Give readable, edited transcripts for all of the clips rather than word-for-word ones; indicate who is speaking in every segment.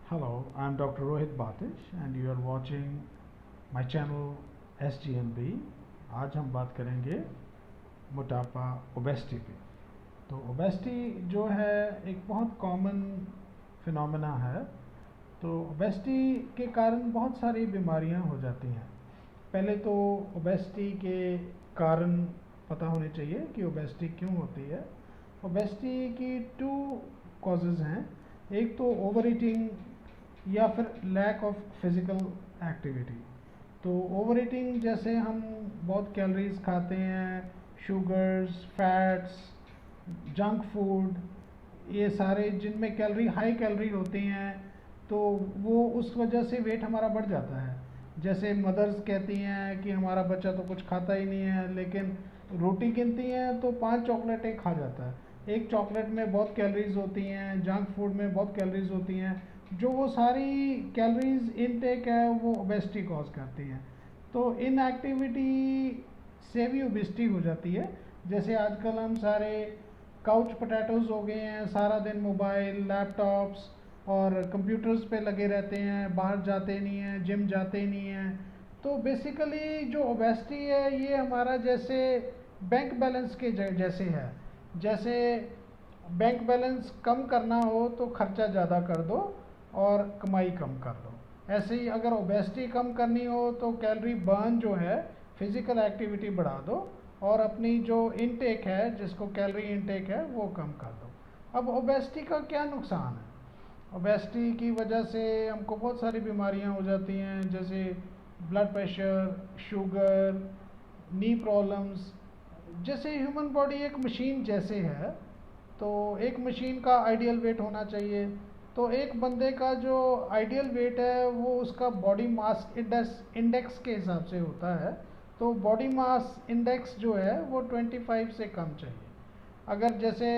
Speaker 1: Hello, I'm Dr. Rohit Batish and you are watching my channel SGNB। आज हम बात करेंगे मोटापा ओबेसिटी पे। तो ओबेसिटी जो है एक बहुत कॉमन फिनोमेना है। तो ओबेसिटी के कारण बहुत सारी बीमारियां हो जाती हैं। पहले तो ओबेसिटी के कारण पता होने चाहिए कि ओबेसिटी क्यों होती है। ओबेसिटी की टू कॉजेज़ हैं। एक तो ओवर ईटिंग या फिर लैक ऑफ फिज़िकल एक्टिविटी। तो ओवर ईटिंग जैसे हम बहुत कैलोरीज खाते हैं, शुगर्स, फैट्स, जंक फूड, ये सारे जिनमें कैलोरी हाई कैलोरी होती हैं, तो वो उस वजह से वेट हमारा बढ़ जाता है। जैसे मदर्स कहती हैं कि हमारा बच्चा तो कुछ खाता ही नहीं है, लेकिन रोटी गिनती हैं तो 5 चॉकलेटें खा जाता है। एक चॉकलेट में बहुत कैलोरीज होती हैं, जंक फूड में बहुत कैलोरीज होती हैं। जो वो सारी कैलोरीज इनटेक है वो ओबेसिटी कॉज करती हैं। तो इन एक्टिविटी से भी ओबेसिटी हो जाती है। जैसे आजकल हम सारे काउच पोटैटोज हो गए हैं, सारा दिन मोबाइल, लैपटॉप्स और कंप्यूटर्स पे लगे रहते हैं, बाहर जाते नहीं हैं, जिम जाते नहीं हैं। तो बेसिकली जो ओबेसिटी है ये हमारा जैसे बैंक बैलेंस के जैसे है। जैसे बैंक बैलेंस कम करना हो तो खर्चा ज़्यादा कर दो और कमाई कम कर दो। ऐसे ही अगर ओबेसिटी कम करनी हो तो कैलोरी बर्न जो है, फिज़िकल एक्टिविटी बढ़ा दो और अपनी जो इनटेक है, जिसको कैलोरी इनटेक है, वो कम कर दो। अब ओबेसिटी का क्या नुकसान है? ओबेसिटी की वजह से हमको बहुत सारी बीमारियां हो जाती हैं, जैसे ब्लड प्रेशर, शुगर, नी प्रॉब्लम्स। जैसे ह्यूमन बॉडी एक मशीन जैसे है, तो एक मशीन का आइडियल वेट होना चाहिए। तो एक बंदे का जो आइडियल वेट है वो उसका बॉडी मास इंडेक्स के हिसाब से होता है। तो बॉडी मास इंडेक्स जो है वो 25 से कम चाहिए। अगर जैसे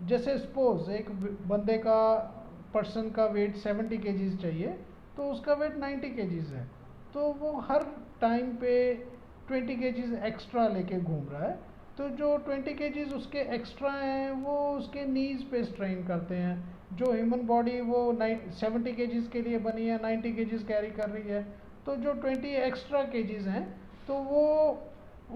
Speaker 1: जैसे सपोज एक बंदे का पर्सन का वेट 70 केजीज चाहिए, तो उसका वेट 90 केजीज है, तो वो हर टाइम पे 20 केजीज एक्स्ट्रा लेके घूम रहा है। तो जो 20 केजीज उसके एक्स्ट्रा हैं वो उसके नीज पे स्ट्रेन करते हैं। जो ह्यूमन बॉडी वो 70 केजीज के लिए बनी है, 90 केजीज कैरी कर रही है। तो जो 20 एक्स्ट्रा केजीज हैं, तो वो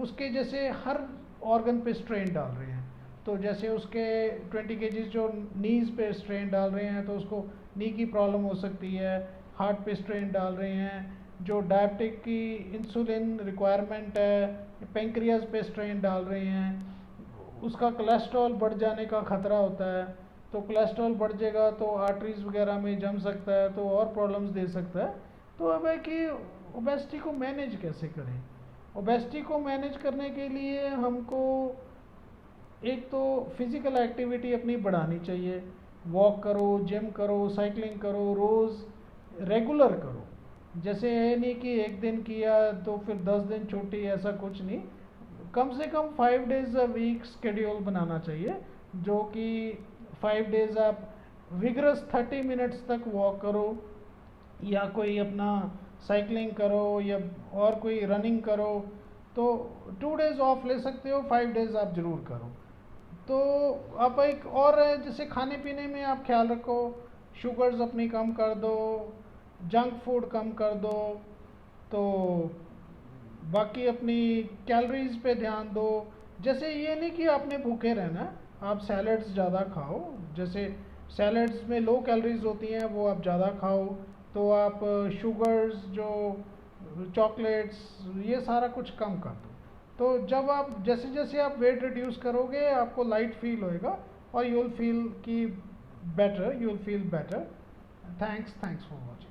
Speaker 1: उसके जैसे हर ऑर्गन पे स्ट्रेन डाल रहे हैं। तो जैसे उसके 20 केजीज जो नीज पे स्ट्रेन डाल रहे हैं, तो उसको नी की प्रॉब्लम हो सकती है। हार्ट पे स्ट्रेन डाल रहे हैं। जो डायबिटिक की इंसुलिन रिक्वायरमेंट है, पेंक्रियाज पे स्ट्रेन डाल रहे हैं। उसका कोलेस्ट्रॉल बढ़ जाने का खतरा होता है। तो कोलेस्ट्रॉल बढ़ जाएगा तो आर्टरीज वगैरह में जम सकता है, तो और प्रॉब्लम्स दे सकता है। तो अब है कि ओबेसिटी को मैनेज कैसे करें? ओबेसिटी को मैनेज करने के लिए हमको एक तो फिज़िकल एक्टिविटी अपनी बढ़ानी चाहिए। वॉक करो, जिम करो, साइकिलिंग करो, रोज़ रेगुलर करो। जैसे है नहीं कि एक दिन किया तो फिर 10 दिन छुट्टी, ऐसा कुछ नहीं। कम से कम 5 डेज अ वीक स्केड्यूल बनाना चाहिए, जो कि 5 डेज आप विगरस 30 मिनट्स तक वॉक करो, या कोई अपना साइकिलिंग करो, या और कोई रनिंग करो। तो 2 डेज ऑफ ले सकते हो, 5 डेज आप ज़रूर करो। तो आप एक और है, जैसे खाने पीने में आप ख्याल रखो, शुगर्स अपनी कम कर दो, जंक फूड कम कर दो। तो बाकी अपनी कैलोरीज पे ध्यान दो। जैसे ये नहीं कि आपने भूखे रहना, आप सैलड्स ज़्यादा खाओ। जैसे सैलड्स में लो कैलोरीज होती हैं, वो आप ज़्यादा खाओ। तो आप शुगर्स, जो चॉकलेट्स, ये सारा कुछ कम कर दो। तो जब आप जैसे जैसे आप वेट रिड्यूस करोगे, आपको लाइट फील होएगा और यू विल फील कि better, you will feel better. Thanks for watching.